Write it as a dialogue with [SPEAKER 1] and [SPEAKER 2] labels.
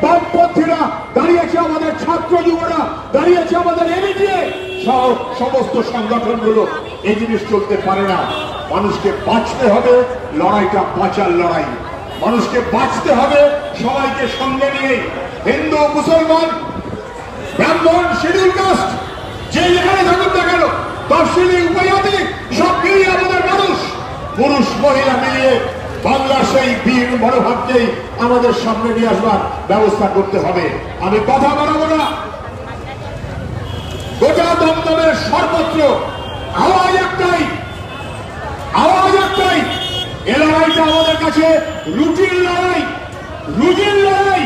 [SPEAKER 1] বামপন্থীরা, দাঁড়িয়েছে আমাদের ছাত্র যুবরা, দাঁড়িয়েছে আমাদের এনডিএ সহ সমস্ত সংগঠনগুলো। এই জিনিস চলতে পারে না। মানুষকে বাঁচতে হবে, লড়াইটা বাঁচার লড়াই। মানুষকে বাঁচতে হবে সবাইকে সঙ্গে নিয়ে, হিন্দু, মুসলমান, ব্রাহ্মণ, শিডিউল কাস্ট, যে যেখানে থাকুন না কেন, তফসিলি, উপজাতি, সব মিলিয়ে আমাদের মানুষ, পুরুষ মহিলা মিলিয়ে বাংলার সেই বীর মনোভাবকেই আমাদের সামনে নিয়ে আসবার ব্যবস্থা করতে হবে। আমি কথা বাড়াবো না। গোটা দমদমের সর্বত্র আওয়াজ একটাই, আওয়াজ একটাই। এ লড়াইটা আমাদের কাছে রুটিন লড়াই, রুটিন লড়াই।